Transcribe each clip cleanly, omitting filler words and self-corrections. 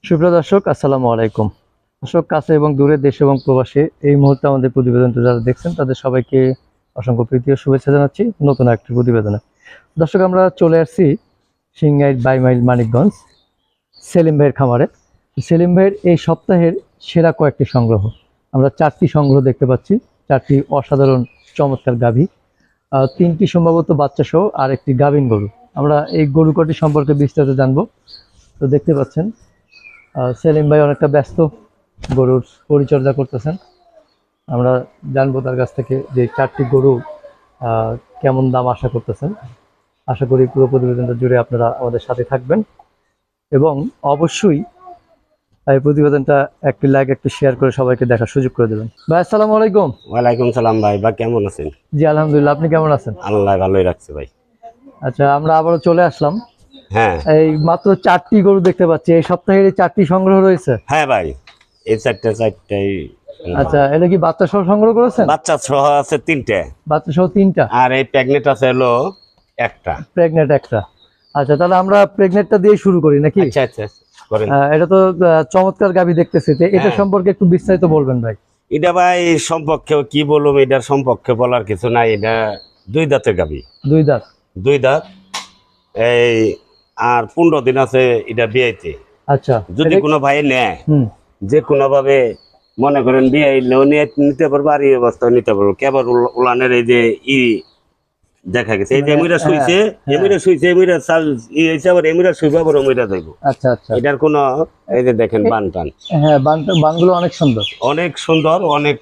সুপ্রিয় দর্শক, আসসালামু আলাইকুম। দর্শক, কাছে এবং দূরে, দেশ এবং প্রবাসে এই মুহূর্তে আমাদের প্রতিবেদনটা যারা দেখছেন তাদের সবাইকে অসংখ্য প্রীতি ও শুভেচ্ছা জানাচ্ছি নতুন একটি প্রতিবেদনে। দর্শক, আমরা চলে আসছি সিংগাইর ২২ মাইল মানিকগঞ্জ সেলিম ভাইয়ের খামারে। সেলিম ভাইয়ের এই সপ্তাহের সেরা কয়েকটি সংগ্রহ, আমরা 4টি সংগ্রহ দেখতে পাচ্ছি। 4টি অসাধারণ চমৎকার গাভী, 3টি সম্ভবত বাচ্চা সহ আর একটি গাভীন গরু। আমরা এই গরু কটি সম্পর্কে বিস্তারিত জানবো। তো দেখতে পাচ্ছেন সেলিম ভাই অনেকটা ব্যস্ত, গরুর পরিচর্যা করতেছেন। আমরা জানবো তার কাছ থেকে যে 4টি গরু কেমন দাম আশা করতেছেন। আশা করি পুরো প্রতিবেদনটা জুড়ে আপনারা আমাদের সাথে থাকবেন এবং অবশ্যই এই প্রতিবেদনটা একটি লাইক একটু শেয়ার করে সবাইকে দেখার সুযোগ করে দেবেন। ভাই, আসসালামু আলাইকুম। ওয়ালাইকুম সালাম ভাই, বা কেমন আছেন? জি আলহামদুলিল্লাহ, আপনি কেমন আছেন? আল্লাহ ভালোই রাখছে ভাই। আচ্ছা, আমরা আবারও চলে আসলাম। হ্যাঁ এই মাত্র 4টি গরু দেখতে পাচ্ছি, এই সপ্তাহের এই 4টি সংগ্রহ রয়েছে। হ্যাঁ ভাই, এই চারটাই। আচ্ছা, এটা কি বাচ্চা সহ সংগ্রহ করেছেন? বাচ্চা সহ আছে 3টে, বাচ্চা সহ 3টা, আর এই প্রেগনেন্ট আছে হলো একটা। প্রেগনেন্ট একটা। আচ্ছা, তাহলে আমরা প্রেগনেন্টটা দিয়ে শুরু করি নাকি? আচ্ছা আচ্ছা করেন। এটা তো চমৎকার গাভী দেখতেছি, তো এটা হ্যাঁ। সম্পর্কে একটু বিস্তারিত বলবেন ভাই। এটা ভাই সম্পর্কে কি বলবো, এটার সম্পর্কে বলার কিছু নাই। এটা 2 দাঁতের গাভী। 2 দাঁত। 2 দাঁত। এই আর 15 দিন আছে এটা বিয়েতে। আচ্ছা, যদি কোনো ভাই নেয়, হুম, যে কোনো ভাবে মনে করেন বিয়ে নিতে পারবো, আর এই অবস্থা নিতে পারবো। কেবল উলানের এই যে দেখা গেছে এই যে এমিরা শুইছে, এমিরা শুইছে, এমিরা চাল আবার এমিরা শুইব, আবার এমিরা যাইব। আচ্ছা আচ্ছা, এটার কোনো এই যে দেখেন বান টান, হ্যাঁ, বানগুলো অনেক সুন্দর, অনেক সুন্দর, অনেক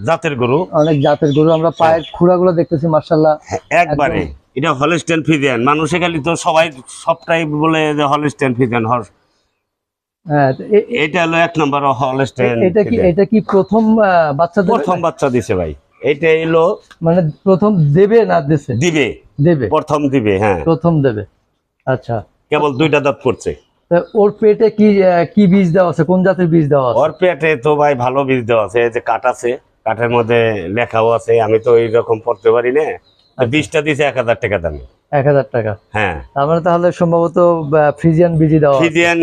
জাতের গরু, অনেক জাতের গরু। আমরা পায়ের খুঁড়াগুলো দেখতেছি, মাশাআল্লাহ একবারে। এটা হলস্টেইন ফ্রিজিয়ান। মানুষে খালি তো সবটাই বলে যে হলস্টেইন ফ্রিজিয়ান। হ্যাঁ, এটা হলো 1 নম্বর হলস্টেইন। এটা কি প্রথম বাচ্চা দেবে? প্রথম বাচ্চা দিছে ভাই। এটা এলো মানে প্রথম দেবে না দিছে? দিবে, দেবে, প্রথম দিবে। হ্যাঁ, প্রথম দেবে। আচ্ছা, কেবল 2টা দাঁত পড়ছে। তা ওর পেটে কি কি বীজ দেওয়া আছে? কোন জাতের বীজ দেওয়া আছে? ওর পেটে তো ভাই ভালো বীজ দেওয়া আছে। এই যে কাঠ আছে, কাঠের মধ্যে লেখাও আছে। আমি তো এইরকম পড়তে পারি না। বীজটা দিছে 1000 টাকা দামে। 1000 টাকা। হ্যাঁ, আমরা তাহলে সম্ভবত ফ্রিজিয়ান বীজই দেওয়া আছে। ফ্রিজিয়ান।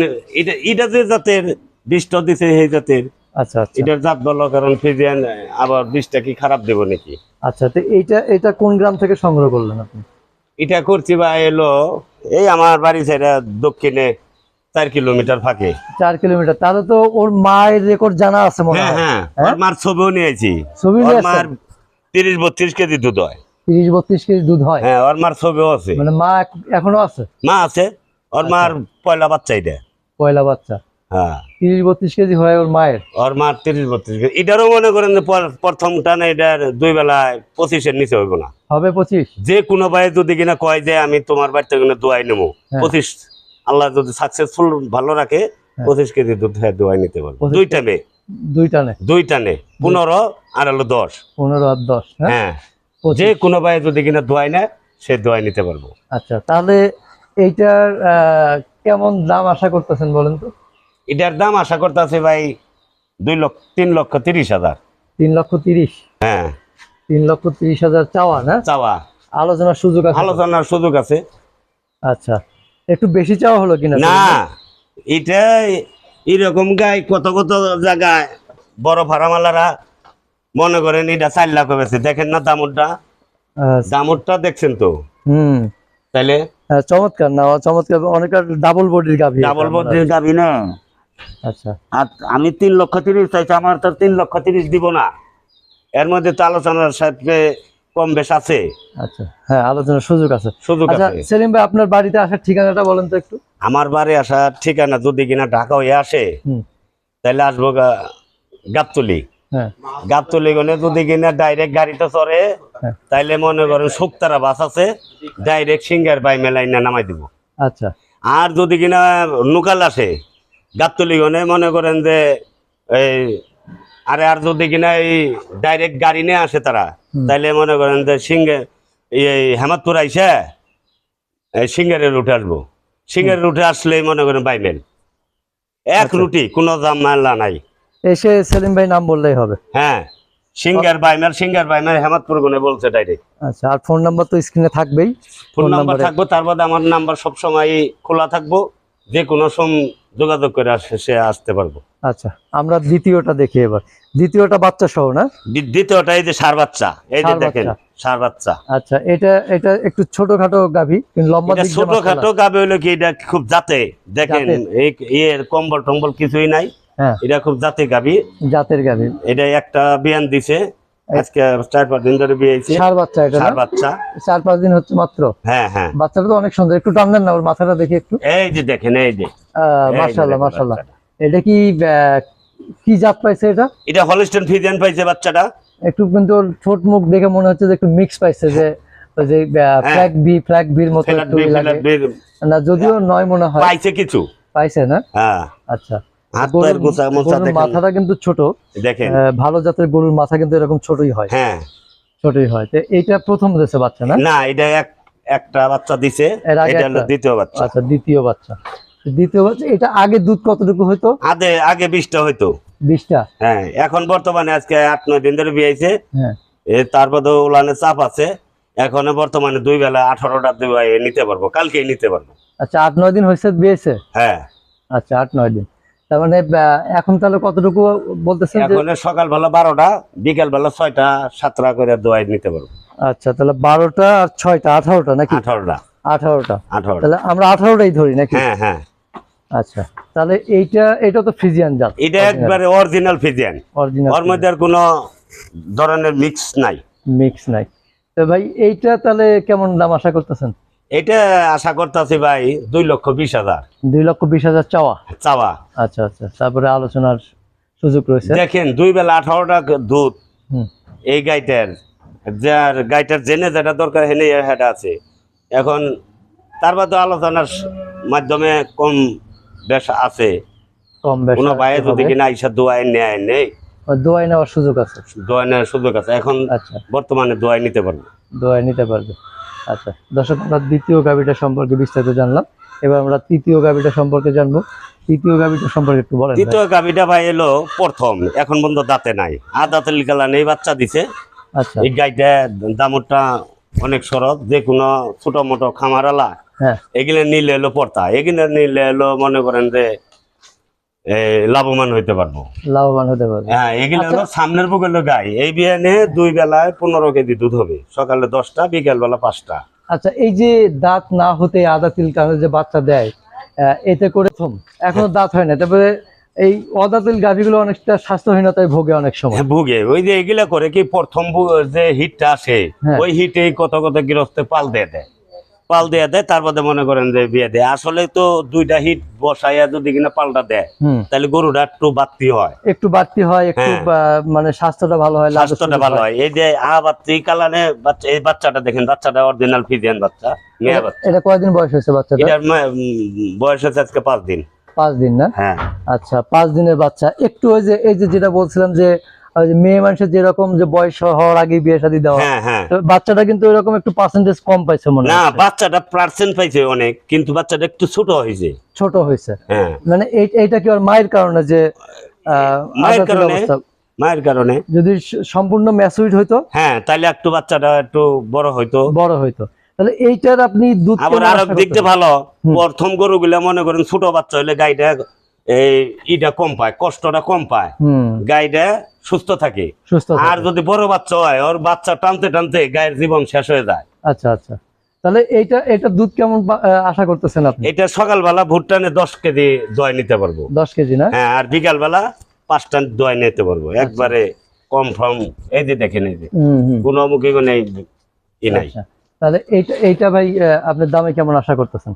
এটা যে জাতের বীজটা দিছে সেই জাতের। আচ্ছা আচ্ছা, এটার জাত বলো, কারণ ফ্রিজিয়ান আবার বীজটা কি খারাপ দেব নাকি? আচ্ছা, তো এটা কোন গ্রাম থেকে সংগ্রহ করলেন আপনি? এটা করছি ভাই এলো এই আমার বাড়ি ছেড়ে দক্ষিণে 4 কিলোমিটার ফাঁকে। 4 কিলোমিটার। তাহলে তো ওর মায়ের রেকর্ড জানা আছে মনে হ্যাঁ হয়। হ্যাঁ, হ্যাঁ? ওর মার ছবিও নিয়েছি। ছবি ওর নিয়ে মার আসছেন? 30-32 কেজি দুধ হয়। 30-32 কেজি দুধ হয়? হ্যাঁ, ওর মার ছবিও আছে। মানে মা এখনো আছে? মা আছে। ওর মার পয়লা বাচ্চা এটা। পয়লা বাচ্চা। হ্যাঁ, 30-32 কেজি হয় ওর মায়ের? ওর মার 30-32 কেজি। এটারও মনে করেন যে প্রথম টানে এটার 2 বেলায় 25-এর নিচে হইব না। হবে 25? যে কোনো ভাই যদি কিনা কয় যে আমি তোমার বাড়ি থেকে দোয়াই নেবো, 25, আল্লাহ যদি সাকসেসফুল ভালো রাখে, 25 কেজি দুধ দোয়াই নিতে পারবো। 2 টানে। 2 টানে? 2 টানে 15 আর হলো 10। 15 আর 10। হ্যাঁ, যে কোনো ভাই যদি কিনা দোয়াই নেয় সে দোয়াই নিতে পারবো। আচ্ছা, তাহলে এইটার কেমন দাম আশা করতেছেন বলেন তো? এটার দাম আশা করতেছে ভাই 3,30,000। 3,30,000? হ্যাঁ, 3,30,000 চাওয়া না? চাওয়া। আলোচনার সুযোগ আছে? আলোচনার সুযোগ আছে। আচ্ছা, একটু বেশি চাওয়া হলো কিনা? না, এটা এরকম গাই কত কত জায়গায় বড় ফার্মালারা মনে করেন এটা 4 লাখ হয়েছে। দেখেন না দামটা, দামটা দেখছেন তো? হুম, তাইলে চমৎকার না? চমৎকার, অনেক ডাবল বডির গাভী। ডাবল বডির গাবি না। আচ্ছা, আর আমি 3,30,000 চাইছি। আমার তো 3,30,000 দিব না। এর মধ্যে তো আলোচনার সাথে কম বেশ আছে। আচ্ছা, হ্যাঁ, আলোচনার সুযোগ আছে। সুযোগ আচ্ছা আছে। সেলিম ভাই, আপনার বাড়িতে আসার ঠিকানাটা বলেন তো একটু। আমার বাড়ি আসার ঠিকানা যদি কিনা ঢাকা হয়ে আসে, তাহলে আসবো গাবতলি। হ্যাঁ, গাবতলি গনে যদি কিনা ডাইরেক্ট গাড়িতে চড়ে, তাইলে মনে করেন শুক্তারা বাস আছে, ডাইরেক্ট সিঙ্গার বাই মেলায় নামাই দিব। আচ্ছা, আর যদি কিনা লোকাল আসে গাবতলি গনে, মনে করেন যে এই আর যদি কিনা এই ডাইরেক্ট গাড়ি নিয়ে আসে তারা, তাইলে মনে করেন যে এই হেমাদপুর আইসা সিঙ্গারের রুটে আসবো। সিঙ্গারের রুটে আসলেই মনে করেন বাইমেল এক রুটি, কোনো ঝামেলা নাই। এসে সেলিম ভাই নাম বললেই হবে? হ্যাঁ, সিঙ্গার বাইমেল হেমাদপুর গুনে বলছে ডাইরেক্ট। আচ্ছা, আর ফোন নাম্বার তো স্ক্রিনে থাকবেই। ফোন নাম্বার থাকবো, তার বাদে আমার নাম্বার সবসময় খোলা থাকবো। যে কোনো যোগাযোগ করে সে আসতে পারবো। আচ্ছা, আমরা দ্বিতীয়টা দেখি এবার। দ্বিতীয়টা বাচ্চা সহ না? দ্বিতীয়টা এই যে ষাঁড় বাচ্চা, এই যে ষাঁড় দেখেন বাচ্চা। ষাঁড় বাচ্চা। আচ্ছা, এটা এটা একটু ছোটখাটো গাভী, কিন্তু লম্বা এটা দিক দিয়ে ছোটখাটো মাশাআল্লাহ। গাবে হলো কি, এটা খুব জাতে, দেখেন জাতের? এর কম্বল টম্বল কিছুই নাই, হ্যাঁ, এটা খুব জাতে গাবি। জাতের গাভী। এটা একটা বিয়ান দিছে আজকে 4-5 দিন ধরে বিয়েছে। ষাঁড় বাচ্চা এটা না? ষাঁড় বাচ্চা 4-5 দিন হচ্ছে মাত্র। হ্যাঁ হ্যাঁ, বাচ্চাটা তো অনেক সুন্দর, একটু টান দেন না ওর মাথাটা দেখি একটু। এই যে দেখেন, এই যে মাশাআল্লাহ দেখেন মাশাআল্লাহ। বাচ্চাটা। এটা কি কি জাত পাইছে এটা? এটা হলস্টেইন ফ্রিজিয়ান পাইছে বাচ্চাটা। একটু কিন্তু ওর ঠোঁট মুখ দেখে মনে হচ্ছে যে একটু মিক্স পাইছে, যে ওই যে ফ্ল্যাগ বির মতো একটু লাগে না, যদিও নয় মনে হয়। পাইছে কিছু, পাইছে না? হ্যাঁ। আচ্ছা, হাত পায়ের গোছা মোছা গরুর দেখেন, মাথাটা কিন্তু ছোট। দেখেন। ভালো জাতের গরুর মাথা কিন্তু এরকম ছোটই হয়। হ্যাঁ, ছোটই হয়। তো এইটা প্রথম দিয়েছে বাচ্চা না? না, এটা একটা বাচ্চা দিছে, এর আগে এটা হলো একটা? দ্বিতীয় বাচ্চা। আচ্ছা, দ্বিতীয় বাচ্চা। দ্বিতীয় বাচ্চা, এটা আগে দুধ কতটুকু হইতো? আগে 20টা হইতো। 20টা? হ্যাঁ, এখন বর্তমানে আজকে 8-9 দিন ধরে বিয়েছে। হ্যাঁ। তারপর তো উলানে চাপ আছে, এখন বর্তমানে 2 বেলা 18টা নিতে পারবো, কালকেই নিতে পারবো। আচ্ছা, 8-9 দিন হয়েছে বিয়েছে? হ্যাঁ। আচ্ছা, 8-9 দিন। তার মানে এখন তাহলে কতটুকু বলতেছেন যে? এখন সকালবেলা 12টা, বিকাল বেলা 6টা 7টা করে দোয়াই নিতে পারবো। আচ্ছা, তাহলে 12টা আর 6টা 18টা নাকি? 18টা। 18টা। 18টা। তাহলে আমরা 18টাই ধরি নাকি? হ্যাঁ হ্যাঁ। আচ্ছা, তাহলে এটা তো ফ্রিজিয়ান জাত। এটা একবারে অরিজিনাল ফিজিয়ান, অরিজিনাল, ওর মধ্যে আর কোনো ধরনের মিক্স নাই। মিক্স নাই। তো ভাই এইটা তাহলে কেমন দাম আশা করতেছেন? এটা আশা করতেছি ভাই 2,20,000। 2,20,000 চাওয়া? চাওয়া। আচ্ছা আচ্ছা, তারপরে আলোচনার সুযোগ রয়েছে। দেখেন 2 বেলা 18টা দুধ হুম। এই গাইটার জেনে যেটা দরকার হেনে হেটা আছে। এখন তার বাদে আলোচনার মাধ্যমে কম বেশ আছে, কম বেশ কোনো ভাই হবে। যদি কিনা আইসা দোয়াই নেই, দোয়াই নেওয়ার সুযোগ আছে? দোয়াই নেওয়ার সুযোগ আছে, এখন আচ্ছা, বর্তমানে দোয়াই নিতে পারবো। দোয়াই নিতে পারবে। আচ্ছা দর্শক, আমরা দ্বিতীয় গাভীটা সম্পর্কে বিস্তারিত জানলাম, এবার আমরা তৃতীয় গাভীটা সম্পর্কে জানবো। তৃতীয় গাভীটা সম্পর্কে একটু বলেন। তৃতীয় গাভীটা ভাই এলো প্রথম, এখন পর্যন্ত দাঁতে নাই, দাঁতের লিকালা নেই, বাচ্চা দিছে। আচ্ছা। এই গাইটা দামটা অনেক সরব, যে কোনো ছোট মোটো খামারালা হ্যাঁ, এগুলো নিলে এলো পড়তা, এগুলো নিলে এলো মনে করেন যে লাভবান হইতে পারবো, লাভবান হতে পারবে। হ্যাঁ। এগুলো হলো সামনের বুক হলো গাই, এই বিয়ানে 2 বেলায় 15 কেজি দুধ হবে, সকালে 10টা, বিকেল বেলা 5টা। আচ্ছা, এই যে দাঁত না হতে আদা তিল কারণে যে বাচ্চা দেয়, এতে করে এখনো দাঁত হয় না, তারপরে এই অদাতিল গাভীগুলো অনেকটা স্বাস্থ্যহীনতায় ভোগে অনেক সময়। ভুগে ওই যে এগুলা করে কি, প্রথম যে হিটটা আসে, হ্যাঁ। ওই হিটে কত গৃহস্থ পাল দিয়ে দেয়, তারপরে মনে করেন যে বিয়ে দেয়। আসলে তো 2টা হিট বসাইয়া যদি কিনা পাল্টা দেয়, তাহলে গরুটা একটু বাড়তি হয়, একটু বাড়তি হয়, একটু মানে স্বাস্থ্যটা ভালো হয়, স্বাস্থ্যটা ভালো হয়। এই যে বাড়তি কালানে বাচ্চা, এই বাচ্চাটা দেখেন, বাচ্চাটা অরিজিনাল ফিজিয়ান বাচ্চা, মেয়ে বাচ্চা। এটা কয়দিন বয়স হয়েছে বাচ্চাটা? এটার বয়স হচ্ছে আজকে 5 দিন। 5 দিন না? হ্যাঁ। আচ্ছা, 5 দিনের বাচ্চা। একটু ওই যে যেটা বলছিলাম যে ওই যে মেয়ে মানুষের যেরকম যে বয়স হওয়ার আগে বিয়ে শাদী দেওয়া, হ্যাঁ হ্যাঁ। তো বাচ্চাটা কিন্তু এরকম একটু পার্সেন্টেজ কম পাইছে মনে হয়। না, বাচ্চাটা পার্সেন্ট পাইছে অনেক, কিন্তু বাচ্চাটা একটু ছোট হয়েছে। ছোট হয়েছে? হ্যাঁ। মানে এইটা কি ওর মায়ের কারণে যে মায়ের কারণে যদি সম্পূর্ণ ম্যাচুরিড হইতো, হ্যাঁ, তাহলে একটু বাচ্চাটা একটু বড় হইতো। তাহলে এইটার আপনি দুধ আবার আরো দিকতে ভালো, প্রথম গরুগুলা মনে করেন ছোট বাচ্চা হইলে গাইটা ইটা কম পায়, কষ্টটা কম পায়, গাইটা সুস্থ থাকে। আর যদি বড় বাচ্চা হয়, ওর বাচ্চা টানতে টানতে গায়ের জীবন শেষ হয়ে যায়। আচ্ছা আচ্ছা, তাহলে এটা দুধ কেমন আশা করতেছেন আপনি? এটা সকালবেলা ভুট্টানে 10 কেজি দোয়াই নিতে পারবো। 10 কেজি না? হ্যাঁ, আর বিকাল বেলা 5টা দোয়াই নিতে পারবো, একবারে কনফার্ম। এই যে দেখেন, এই যে কোনো মুখে কোনো ই নাই। তাহলে এইটা ভাই আপনার দামে কেমন আশা করতেছেন?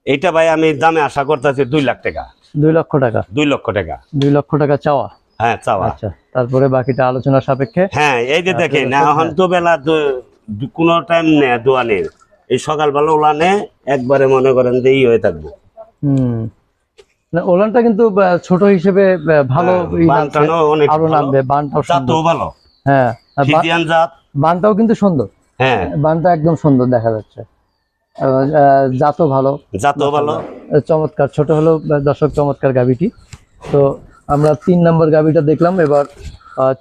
এইটা ভাই আমি দামে আশা করতেছি 2 লাখ টাকা। 2 লক্ষ টাকা? 2 লক্ষ টাকা। 2 লক্ষ টাকা চাওয়া? হ্যাঁ, চাওয়া। আচ্ছা, তারপরে বাকিটা আলোচনা সাপেক্ষে। হ্যাঁ, এই যে দেখেন, এখন তো বেলা কোনো টাইম নেই দোয়ানের, এই সকালবেলা ওলানে একবারে মনে করেন যে ই হয়ে থাকবো। ওলানটা কিন্তু ছোট হিসেবে ভালো, আরো নামবে, বানটাও ভালো। হ্যাঁ, ফিজিয়ান জাত, বানটাও কিন্তু সুন্দর। হ্যাঁ, বানটা একদম সুন্দর দেখা যাচ্ছে, জাতও ভালো। চমৎকার, ছোট হলো দর্শক, চমৎকার গাভীটি। তো আমরা 3 নম্বর গাভীটা দেখলাম, এবার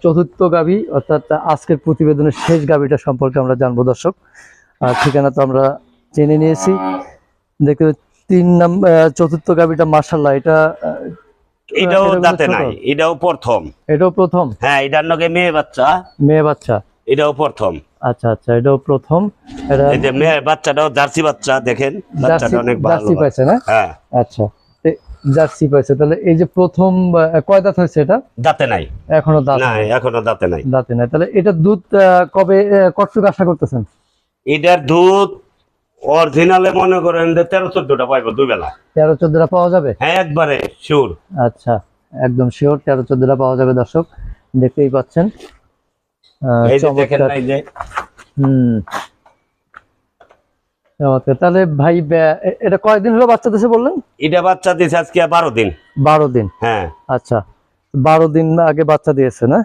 চতুর্থ গাভী, অর্থাৎ আজকের প্রতিবেদনের শেষ গাভীটা সম্পর্কে আমরা জানবো দর্শক। ঠিকানা তো আমরা জেনে নিয়েছি, দেখতে চতুর্থ গাভীটা মাশাআল্লাহ, এটা এটাও এটা দাঁতে ছোট। নাই, এটাও প্রথম। এটাও প্রথম হ্যাঁ, এটার নগে মেয়ে বাচ্চা, মেয়ে বাচ্চা। এটাও প্রথম। আচ্ছা আচ্ছা, এটাও প্রথম। এটা এই যে মেয়ে বাচ্চাটাও জার্সি বাচ্চা, দেখেন বাচ্চাটা অনেক ভালো। জার্সি পাইছে না? হ্যাঁ, আচ্ছা, জার্সি পাইছে। তাহলে এই যে প্রথম কয় দাঁত হয়েছে এটা? দাঁতে নাই, এখনো দাঁত না এখনো দাঁতে নাই। দাঁতে নাই। তাহলে এটা দুধ কবে কতটুকু আশা করতেছেন? এটার দুধ অরিজিনালে মনে করেন যে 13-14টা পাইবো দুই বেলা। 13-14টা পাওয়া যাবে? হ্যাঁ, একবারে শিওর। আচ্ছা, একদম শিওর 13-14টা পাওয়া যাবে দর্শক, দেখতেই পাচ্ছেন। এই যে দেখেন চমৎকার। না, এই যে হুম, চমৎকার। তাহলে ভাই এটা কয়দিন হলো বাচ্চা দিয়েছে বললেন? এটা বাচ্চা দিছে আজকে 12 দিন। 12 দিন। হ্যাঁ, আচ্ছা, 12 দিন আগে বাচ্চা দিয়েছে না?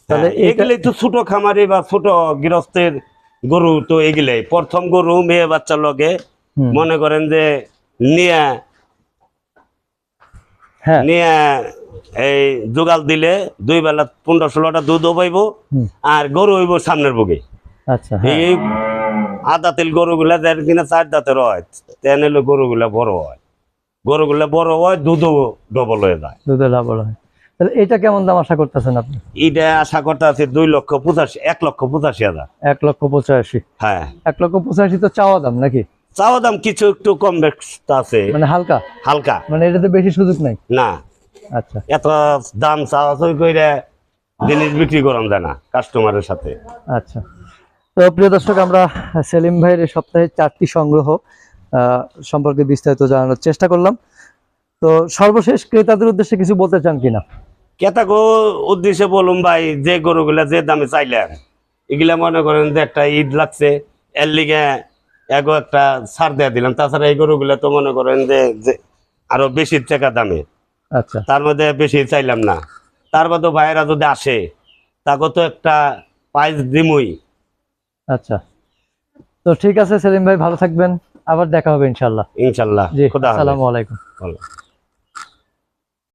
তাহলে হ্যাঁ, এগুলাই তো ছোট খামারি বা ছোট গৃহস্থের গরু, তো এগুলাই প্রথম গরু মেয়ে বাচ্চার লগে হুম, মনে করেন যে নিয়ে হ্যাঁ, নিয়ে এই জোগাল দিলে দুই বেলা 15-16টা দুধও পাইবো, হুম, আর গরু হইব সামনের বুকে। আচ্ছা, হ্যাঁ, এই আদা তেল গরুগুলা দেড় কিনা 4 দাঁতের হয়, তেন এলো গরুগুলা বড় হয়, গরুগুলা বড় হয়, দুধও ডবল হয়ে যায়। দুধে লাভ হয়। তাহলে এটা কেমন দাম আশা করতেছেন আপনি? এটা আশা করতে আছে 1,85,000। 1,85,000। হ্যাঁ, 1,85,000 তো চাওয়া দাম নাকি? চাওয়া দাম কিছু একটু কম বেশ আছে, মানে হালকা, হালকা। মানে এটাতে বেশি সুযোগ নাই? না, আচ্ছা এত দাম চাওয়া চাই করে জিনিস বিক্রি করান যায় না কাস্টমারের সাথে। আচ্ছা। তো প্রিয় দর্শক, আমরা সেলিম ভাইয়ের এই সপ্তাহে 4টি সংগ্রহ সম্পর্কে বিস্তারিত জানানোর চেষ্টা করলাম। তো সর্বশেষ ক্রেতাদের উদ্দেশ্যে কিছু বলতে চান কিনা? কেতাগো উদ্দেশ্যে বলুন ভাই, যে গরুগুলা যে দামে চাইলেন, এগুলা মনে করেন যে একটা ঈদ লাগছে, এর লিগে এগো একটা ছাড় দিয়ে দিলাম। তাছাড়া এই গরুগুলা তো মনে করেন যে আরো বেশি টাকা দামে, আচ্ছা তার মধ্যে বেশি চাইলাম না। তার মধ্যে ভাইয়েরা যদি আসে, তাকে তো একটা প্রাইজ দিমই। আচ্ছা, তো ঠিক আছে সেলিম ভাই, ভালো থাকবেন, আবার দেখা হবে ইনশাল্লাহ। ইনশাল্লাহ। জি, খুদা হাফেজ। আসসালামু আলাইকুম। ভালো।